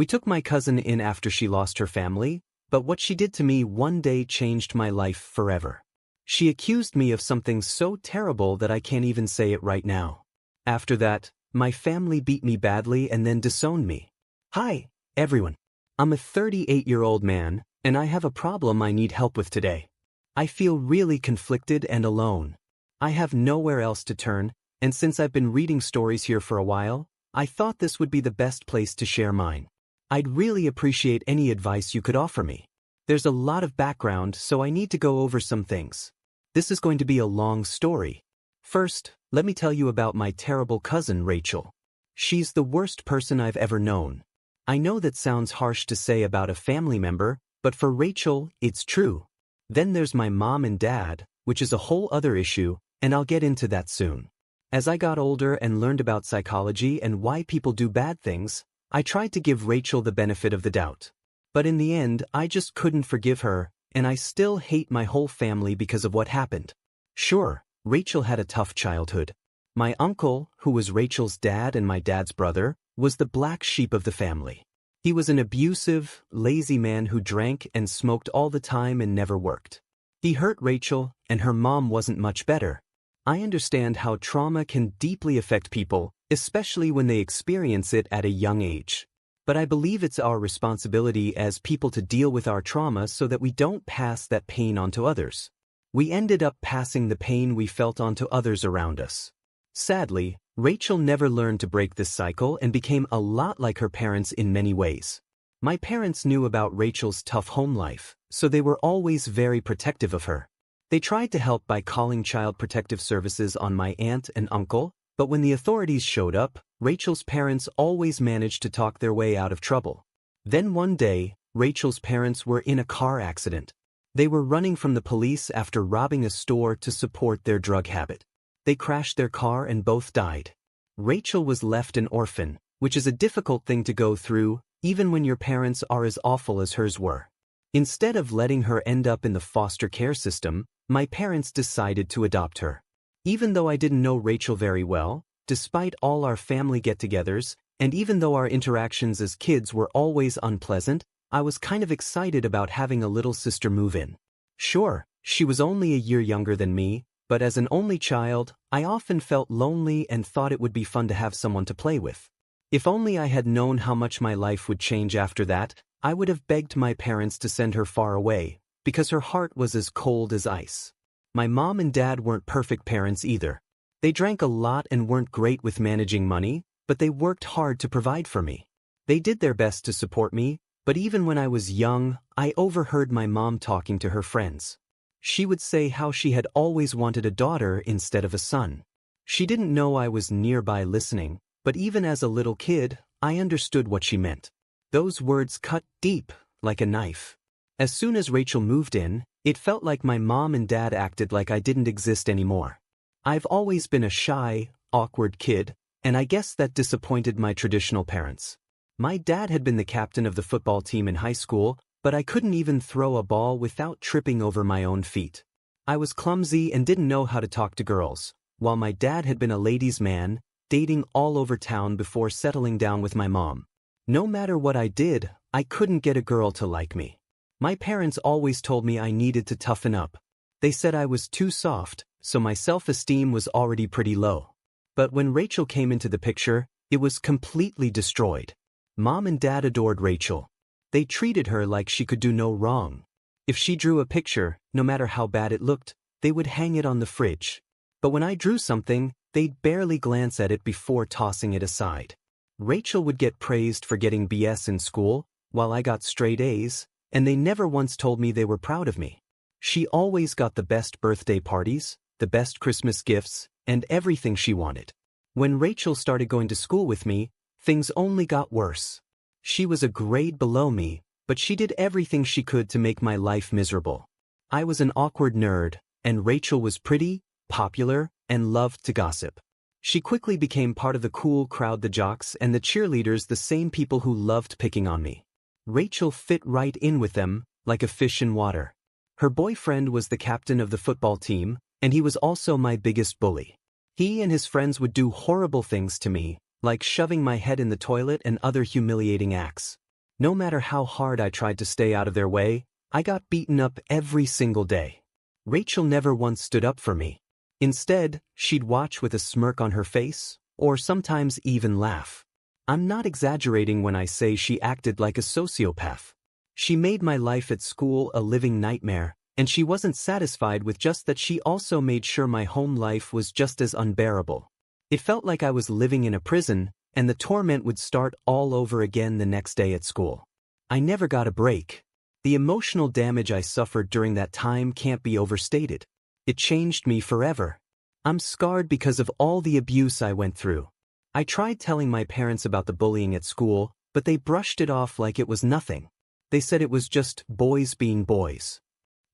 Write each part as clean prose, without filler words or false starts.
We took my cousin in after she lost her family, but what she did to me one day changed my life forever. She accused me of something so terrible that I can't even say it right now. After that, my family beat me badly and then disowned me. Hi, everyone. I'm a 38-year-old man, and I have a problem I need help with today. I feel really conflicted and alone. I have nowhere else to turn, and since I've been reading stories here for a while, I thought this would be the best place to share mine. I'd really appreciate any advice you could offer me. There's a lot of background, so I need to go over some things. This is going to be a long story. First, let me tell you about my terrible cousin Rachel. She's the worst person I've ever known. I know that sounds harsh to say about a family member, but for Rachel, it's true. Then there's my mom and dad, which is a whole other issue, and I'll get into that soon. As I got older and learned about psychology and why people do bad things, I tried to give Rachel the benefit of the doubt. But in the end, I just couldn't forgive her, and I still hate my whole family because of what happened. Sure, Rachel had a tough childhood. My uncle, who was Rachel's dad and my dad's brother, was the black sheep of the family. He was an abusive, lazy man who drank and smoked all the time and never worked. He hurt Rachel, and her mom wasn't much better. I understand how trauma can deeply affect people, especially when they experience it at a young age. But I believe it's our responsibility as people to deal with our trauma so that we don't pass that pain on to others. We ended up passing the pain we felt onto others around us. Sadly, Rachel never learned to break this cycle and became a lot like her parents in many ways. My parents knew about Rachel's tough home life, so they were always very protective of her. They tried to help by calling Child Protective Services on my aunt and uncle, but when the authorities showed up, Rachel's parents always managed to talk their way out of trouble. Then one day, Rachel's parents were in a car accident. They were running from the police after robbing a store to support their drug habit. They crashed their car and both died. Rachel was left an orphan, which is a difficult thing to go through, even when your parents are as awful as hers were. Instead of letting her end up in the foster care system, my parents decided to adopt her. Even though I didn't know Rachel very well, despite all our family get-togethers, and even though our interactions as kids were always unpleasant, I was kind of excited about having a little sister move in. Sure, she was only a year younger than me, but as an only child, I often felt lonely and thought it would be fun to have someone to play with. If only I had known how much my life would change after that, I would have begged my parents to send her far away, because her heart was as cold as ice. My mom and dad weren't perfect parents either. They drank a lot and weren't great with managing money, but they worked hard to provide for me. They did their best to support me, but even when I was young, I overheard my mom talking to her friends. She would say how she had always wanted a daughter instead of a son. She didn't know I was nearby listening, but even as a little kid, I understood what she meant. Those words cut deep, like a knife. As soon as Rachel moved in, it felt like my mom and dad acted like I didn't exist anymore. I've always been a shy, awkward kid, and I guess that disappointed my traditional parents. My dad had been the captain of the football team in high school, but I couldn't even throw a ball without tripping over my own feet. I was clumsy and didn't know how to talk to girls, while my dad had been a ladies' man, dating all over town before settling down with my mom. No matter what I did, I couldn't get a girl to like me. My parents always told me I needed to toughen up. They said I was too soft, so my self-esteem was already pretty low. But when Rachel came into the picture, it was completely destroyed. Mom and dad adored Rachel. They treated her like she could do no wrong. If she drew a picture, no matter how bad it looked, they would hang it on the fridge. But when I drew something, they'd barely glance at it before tossing it aside. Rachel would get praised for getting BS in school, while I got straight A's, and they never once told me they were proud of me. She always got the best birthday parties, the best Christmas gifts, and everything she wanted. When Rachel started going to school with me, things only got worse. She was a grade below me, but she did everything she could to make my life miserable. I was an awkward nerd, and Rachel was pretty, popular, and loved to gossip. She quickly became part of the cool crowd, the jocks and the cheerleaders, the same people who loved picking on me. Rachel fit right in with them, like a fish in water. Her boyfriend was the captain of the football team, and he was also my biggest bully. He and his friends would do horrible things to me, like shoving my head in the toilet and other humiliating acts. No matter how hard I tried to stay out of their way, I got beaten up every single day. Rachel never once stood up for me. Instead, she'd watch with a smirk on her face, or sometimes even laugh. I'm not exaggerating when I say she acted like a sociopath. She made my life at school a living nightmare, and she wasn't satisfied with just that. She also made sure my home life was just as unbearable. It felt like I was living in a prison, and the torment would start all over again the next day at school. I never got a break. The emotional damage I suffered during that time can't be overstated. It changed me forever. I'm scarred because of all the abuse I went through. I tried telling my parents about the bullying at school, but they brushed it off like it was nothing. They said it was just boys being boys.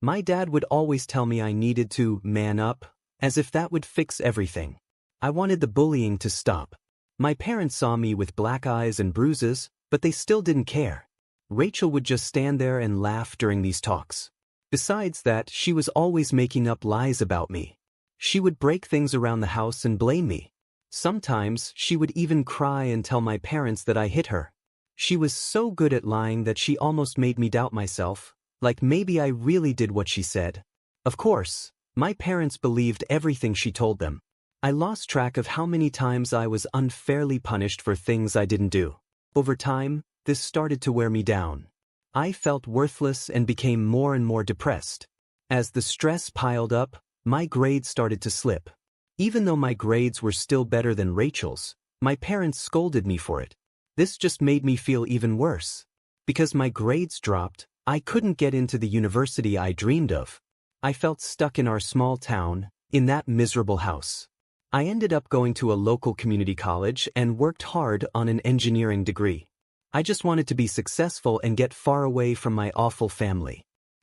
My dad would always tell me I needed to man up, as if that would fix everything. I wanted the bullying to stop. My parents saw me with black eyes and bruises, but they still didn't care. Rachel would just stand there and laugh during these talks. Besides that, she was always making up lies about me. She would break things around the house and blame me. Sometimes, she would even cry and tell my parents that I hit her. She was so good at lying that she almost made me doubt myself, like maybe I really did what she said. Of course, my parents believed everything she told them. I lost track of how many times I was unfairly punished for things I didn't do. Over time, this started to wear me down. I felt worthless and became more and more depressed. As the stress piled up, my grades started to slip. Even though my grades were still better than Rachel's, my parents scolded me for it. This just made me feel even worse. Because my grades dropped, I couldn't get into the university I dreamed of. I felt stuck in our small town, in that miserable house. I ended up going to a local community college and worked hard on an engineering degree. I just wanted to be successful and get far away from my awful family.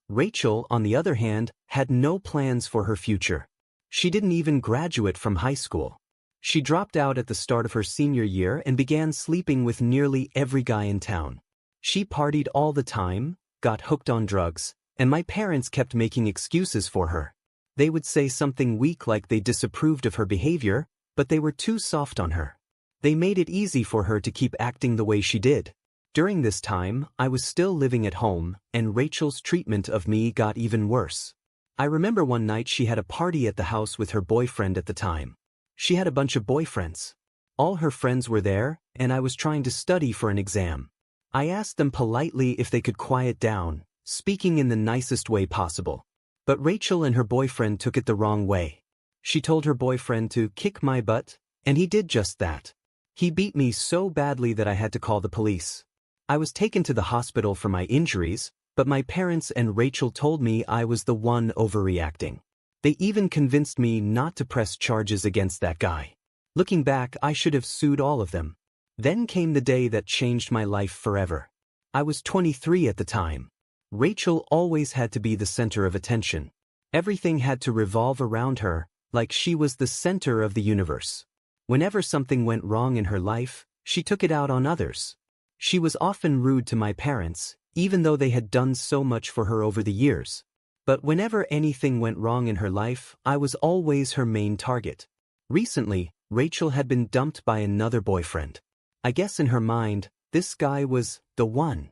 Rachel, on the other hand, had no plans for her future. She didn't even graduate from high school. She dropped out at the start of her senior year and began sleeping with nearly every guy in town. She partied all the time, got hooked on drugs, and my parents kept making excuses for her. They would say something weak like they disapproved of her behavior, but they were too soft on her. They made it easy for her to keep acting the way she did. During this time, I was still living at home, and Rachel's treatment of me got even worse. I remember one night she had a party at the house with her boyfriend at the time. She had a bunch of boyfriends. All her friends were there, and I was trying to study for an exam. I asked them politely if they could quiet down, speaking in the nicest way possible. But Rachel and her boyfriend took it the wrong way. She told her boyfriend to kick my butt, and he did just that. He beat me so badly that I had to call the police. I was taken to the hospital for my injuries, but my parents and Rachel told me I was the one overreacting. They even convinced me not to press charges against that guy. Looking back, I should have sued all of them. Then came the day that changed my life forever. I was 23 at the time. Rachel always had to be the center of attention. Everything had to revolve around her, like she was the center of the universe. Whenever something went wrong in her life, she took it out on others. She was often rude to my parents, even though they had done so much for her over the years. But whenever anything went wrong in her life, I was always her main target. Recently, Rachel had been dumped by another boyfriend. I guess in her mind, this guy was the one.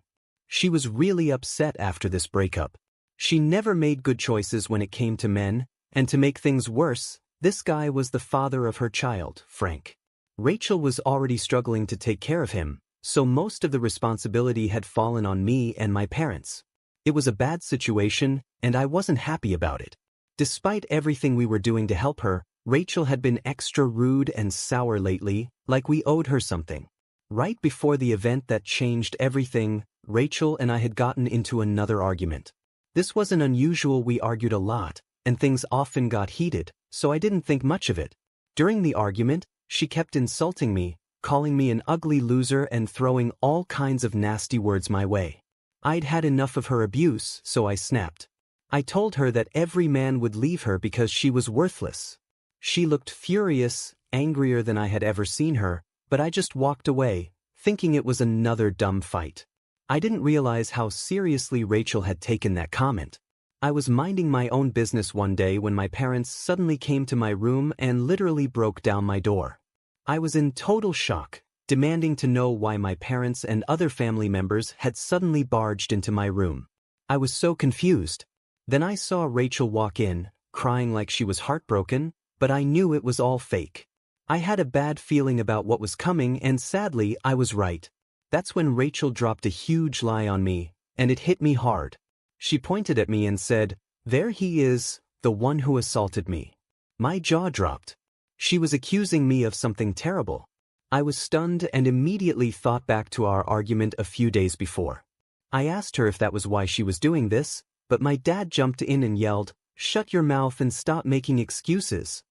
She was really upset after this breakup. She never made good choices when it came to men, and to make things worse, this guy was the father of her child, Frank. Rachel was already struggling to take care of him, so most of the responsibility had fallen on me and my parents. It was a bad situation, and I wasn't happy about it. Despite everything we were doing to help her, Rachel had been extra rude and sour lately, like we owed her something. Right before the event that changed everything, Rachel and I had gotten into another argument. This wasn't unusual. We argued a lot, and things often got heated, so I didn't think much of it. During the argument, she kept insulting me, calling me an ugly loser and throwing all kinds of nasty words my way. I'd had enough of her abuse, so I snapped. I told her that every man would leave her because she was worthless. She looked furious, angrier than I had ever seen her, but I just walked away, thinking it was another dumb fight. I didn't realize how seriously Rachel had taken that comment. I was minding my own business one day when my parents suddenly came to my room and literally broke down my door. I was in total shock. demanding to know why my parents and other family members had suddenly barged into my room. I was so confused. Then I saw Rachel walk in, crying like she was heartbroken, but I knew it was all fake. I had a bad feeling about what was coming, and sadly, I was right. That's when Rachel dropped a huge lie on me, and it hit me hard. She pointed at me and said, "There he is, the one who assaulted me." My jaw dropped. She was accusing me of something terrible. I was stunned and immediately thought back to our argument a few days before. I asked her if that was why she was doing this, but my dad jumped in and yelled, "Shut your mouth and stop making excuses."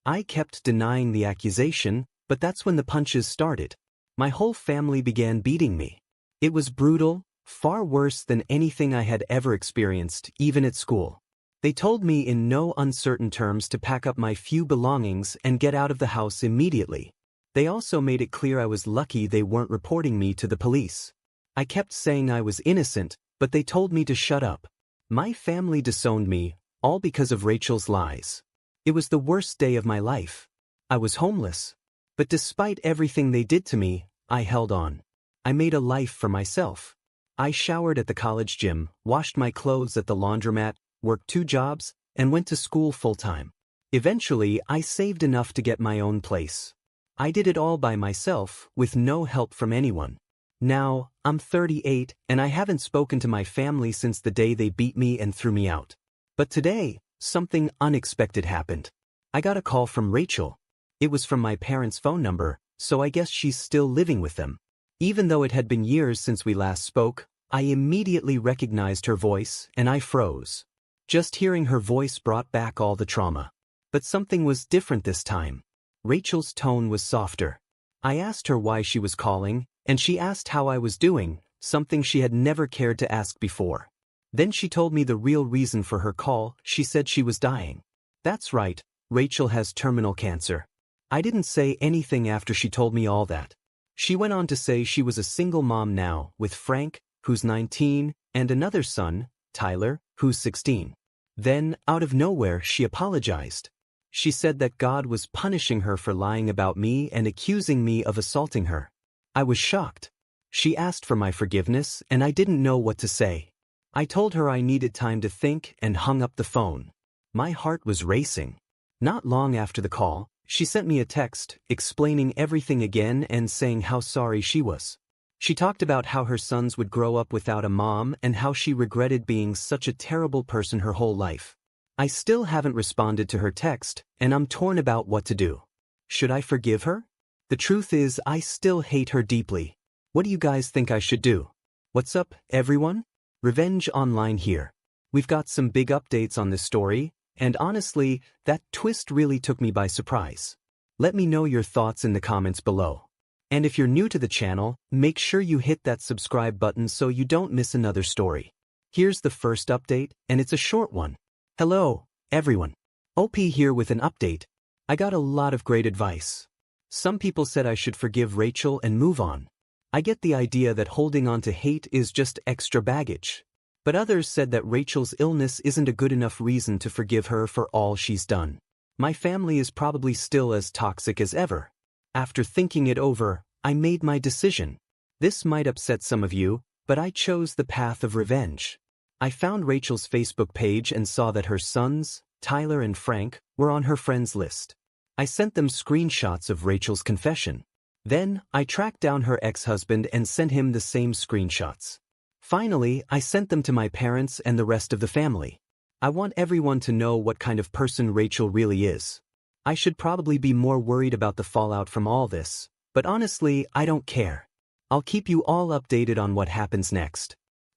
I kept denying the accusation, but that's when the punches started. My whole family began beating me. It was brutal, far worse than anything I had ever experienced, even at school. They told me in no uncertain terms to pack up my few belongings and get out of the house immediately. They also made it clear I was lucky they weren't reporting me to the police. I kept saying I was innocent, but they told me to shut up. My family disowned me, all because of Rachel's lies. It was the worst day of my life. I was homeless. But despite everything they did to me, I held on. I made a life for myself. I showered at the college gym, washed my clothes at the laundromat, worked 2 jobs, and went to school full-time. Eventually, I saved enough to get my own place. I did it all by myself, with no help from anyone. Now, I'm 38, and I haven't spoken to my family since the day they beat me and threw me out. But today, something unexpected happened. I got a call from Rachel. It was from my parents' phone number, so I guess she's still living with them. Even though it had been years since we last spoke, I immediately recognized her voice, and I froze. Just hearing her voice brought back all the trauma. But something was different this time. Rachel's tone was softer. I asked her why she was calling, and she asked how I was doing, something she had never cared to ask before. Then she told me the real reason for her call. She said she was dying. That's right, Rachel has terminal cancer. I didn't say anything after she told me all that. She went on to say she was a single mom now, with Frank, who's 19, and another son, Tyler, who's 16. Then, out of nowhere, she apologized. She said that God was punishing her for lying about me and accusing me of assaulting her. I was shocked. She asked for my forgiveness, and I didn't know what to say. I told her I needed time to think and hung up the phone. My heart was racing. Not long after the call, she sent me a text explaining everything again and saying how sorry she was. She talked about how her sons would grow up without a mom and how she regretted being such a terrible person her whole life. I still haven't responded to her text, and I'm torn about what to do. Should I forgive her? The truth is, I still hate her deeply. What do you guys think I should do? What's up, everyone? Revenge Online here. We've got some big updates on this story, and honestly, that twist really took me by surprise. Let me know your thoughts in the comments below. And if you're new to the channel, make sure you hit that subscribe button so you don't miss another story. Here's the first update, and it's a short one. Hello, everyone. OP here with an update. I got a lot of great advice. Some people said I should forgive Rachel and move on. I get the idea that holding on to hate is just extra baggage. But others said that Rachel's illness isn't a good enough reason to forgive her for all she's done. My family is probably still as toxic as ever. After thinking it over, I made my decision. This might upset some of you, but I chose the path of revenge. I found Rachel's Facebook page and saw that her sons, Tyler and Frank, were on her friends list. I sent them screenshots of Rachel's confession. Then, I tracked down her ex-husband and sent him the same screenshots. Finally, I sent them to my parents and the rest of the family. I want everyone to know what kind of person Rachel really is. I should probably be more worried about the fallout from all this, but honestly, I don't care. I'll keep you all updated on what happens next.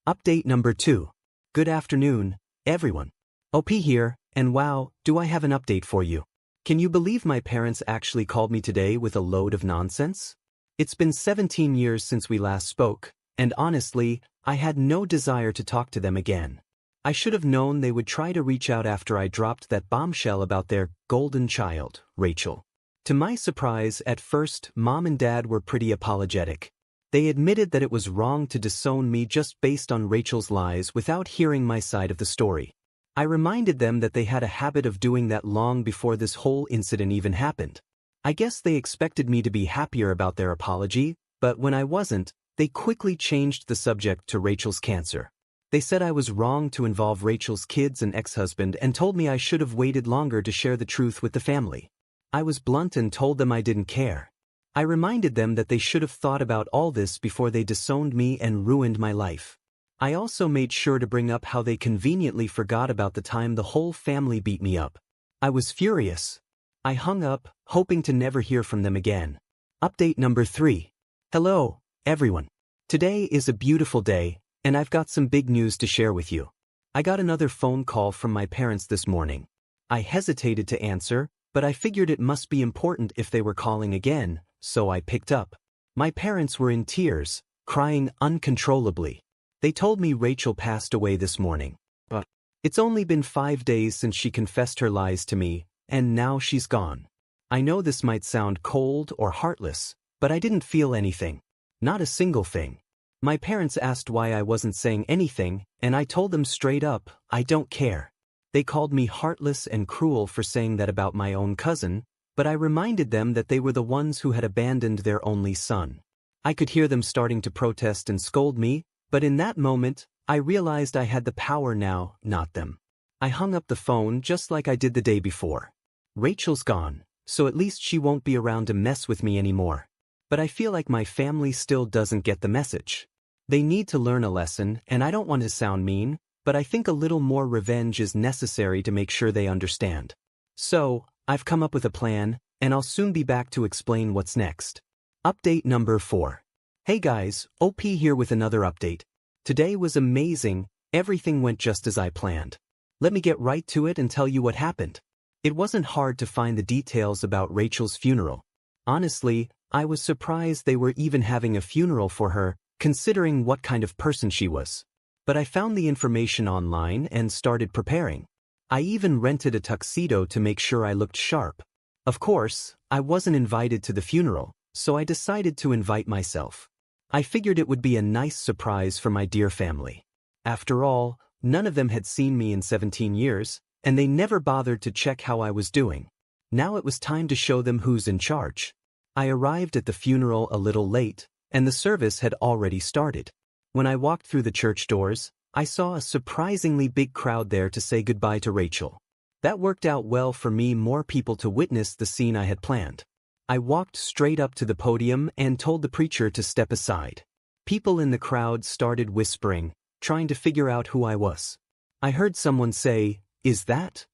Update number 2. Good afternoon, everyone. OP here, and wow, do I have an update for you. Can you believe my parents actually called me today with a load of nonsense? It's been 17 years since we last spoke, and honestly, I had no desire to talk to them again. I should have known they would try to reach out after I dropped that bombshell about their golden child, Rachel. To my surprise, at first, Mom and Dad were pretty apologetic. They admitted that it was wrong to disown me just based on Rachel's lies without hearing my side of the story. I reminded them that they had a habit of doing that long before this whole incident even happened. I guess they expected me to be happier about their apology, but when I wasn't, they quickly changed the subject to Rachel's cancer. They said I was wrong to involve Rachel's kids and ex-husband and told me I should have waited longer to share the truth with the family. I was blunt and told them I didn't care. I reminded them that they should have thought about all this before they disowned me and ruined my life. I also made sure to bring up how they conveniently forgot about the time the whole family beat me up. I was furious. I hung up, hoping to never hear from them again. Update number 3. Hello, everyone. Today is a beautiful day, and I've got some big news to share with you. I got another phone call from my parents this morning. I hesitated to answer, but I figured it must be important if they were calling again, so I picked up. My parents were in tears, crying uncontrollably. They told me Rachel passed away this morning. But it's only been 5 days since she confessed her lies to me, and now she's gone. I know this might sound cold or heartless, but I didn't feel anything. Not a single thing. My parents asked why I wasn't saying anything, and I told them straight up, I don't care. They called me heartless and cruel for saying that about my own cousin, but I reminded them that they were the ones who had abandoned their only son. I could hear them starting to protest and scold me, but in that moment, I realized I had the power now, not them. I hung up the phone just like I did the day before. Rachel's gone, so at least she won't be around to mess with me anymore. But I feel like my family still doesn't get the message. They need to learn a lesson, and I don't want to sound mean, but I think a little more revenge is necessary to make sure they understand. So, I've come up with a plan, and I'll soon be back to explain what's next. Update number 4. Hey guys, OP here with another update. Today was amazing, everything went just as I planned. Let me get right to it and tell you what happened. It wasn't hard to find the details about Rachel's funeral. Honestly, I was surprised they were even having a funeral for her, considering what kind of person she was. But I found the information online and started preparing. I even rented a tuxedo to make sure I looked sharp. Of course, I wasn't invited to the funeral, so I decided to invite myself. I figured it would be a nice surprise for my dear family. After all, none of them had seen me in 17 years, and they never bothered to check how I was doing. Now it was time to show them who's in charge. I arrived at the funeral a little late, and the service had already started. When I walked through the church doors, I saw a surprisingly big crowd there to say goodbye to Rachel. That worked out well for me, more people to witness the scene I had planned. I walked straight up to the podium and told the preacher to step aside. People in the crowd started whispering, trying to figure out who I was. I heard someone say, "Is that?"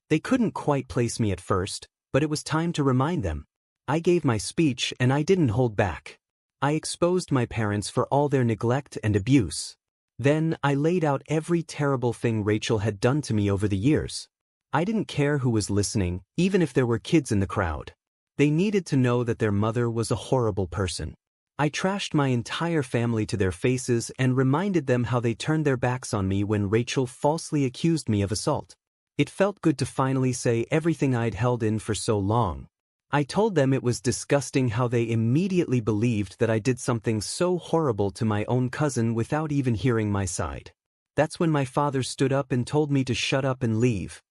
They couldn't quite place me at first, but it was time to remind them. I gave my speech and I didn't hold back. I exposed my parents for all their neglect and abuse. Then I laid out every terrible thing Rachel had done to me over the years. I didn't care who was listening, even if there were kids in the crowd. They needed to know that their mother was a horrible person. I trashed my entire family to their faces and reminded them how they turned their backs on me when Rachel falsely accused me of assault. It felt good to finally say everything I'd held in for so long. I told them it was disgusting how they immediately believed that I did something so horrible to my own cousin without even hearing my side. That's when my father stood up and told me to shut up and leave.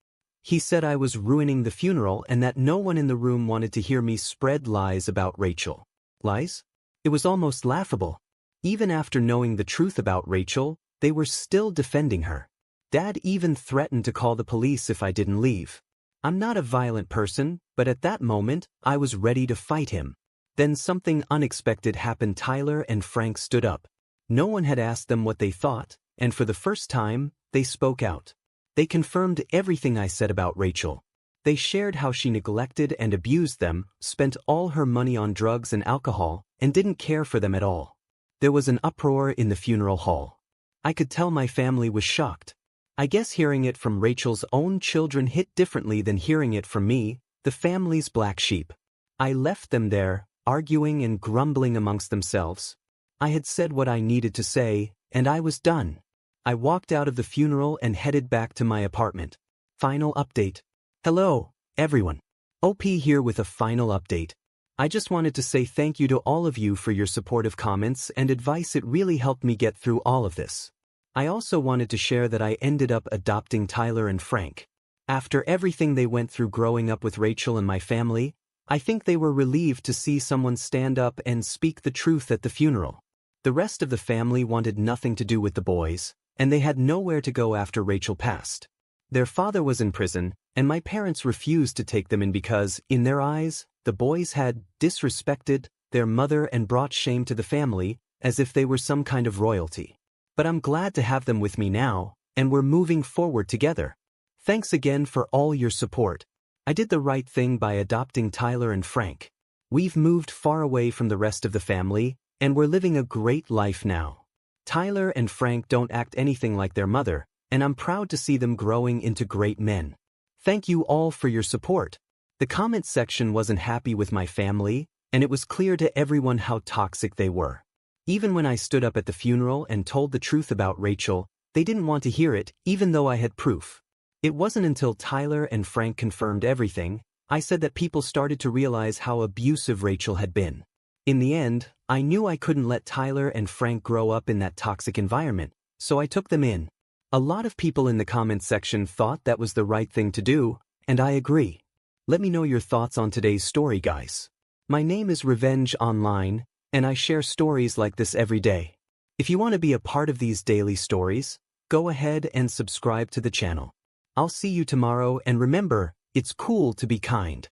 He said I was ruining the funeral and that no one in the room wanted to hear me spread lies about Rachel. Lies? It was almost laughable. Even after knowing the truth about Rachel, they were still defending her. Dad even threatened to call the police if I didn't leave. I'm not a violent person, but at that moment, I was ready to fight him. Then something unexpected happened. Tyler and Frank stood up. No one had asked them what they thought, and for the first time, they spoke out. They confirmed everything I said about Rachel. They shared how she neglected and abused them, spent all her money on drugs and alcohol, and didn't care for them at all. There was an uproar in the funeral hall. I could tell my family was shocked. I guess hearing it from Rachel's own children hit differently than hearing it from me, the family's black sheep. I left them there, arguing and grumbling amongst themselves. I had said what I needed to say, and I was done. I walked out of the funeral and headed back to my apartment. Final update. Hello, everyone. OP here with a final update. I just wanted to say thank you to all of you for your supportive comments and advice. It really helped me get through all of this. I also wanted to share that I ended up adopting Tyler and Frank. After everything they went through growing up with Rachel and my family, I think they were relieved to see someone stand up and speak the truth at the funeral. The rest of the family wanted nothing to do with the boys, and they had nowhere to go after Rachel passed. Their father was in prison, and my parents refused to take them in because, in their eyes, the boys had disrespected their mother and brought shame to the family, as if they were some kind of royalty. But I'm glad to have them with me now, and we're moving forward together. Thanks again for all your support. I did the right thing by adopting Tyler and Frank. We've moved far away from the rest of the family, and we're living a great life now. Tyler and Frank don't act anything like their mother, and I'm proud to see them growing into great men. Thank you all for your support. The comment section wasn't happy with my family, and it was clear to everyone how toxic they were. Even when I stood up at the funeral and told the truth about Rachel, they didn't want to hear it, even though I had proof. It wasn't until Tyler and Frank confirmed everything, I said that people started to realize how abusive Rachel had been. In the end, I knew I couldn't let Tyler and Frank grow up in that toxic environment, so I took them in. A lot of people in the comments section thought that was the right thing to do, and I agree. Let me know your thoughts on today's story, guys. My name is Revenge Online, and I share stories like this every day. If you want to be a part of these daily stories, go ahead and subscribe to the channel. I'll see you tomorrow, and remember, it's cool to be kind.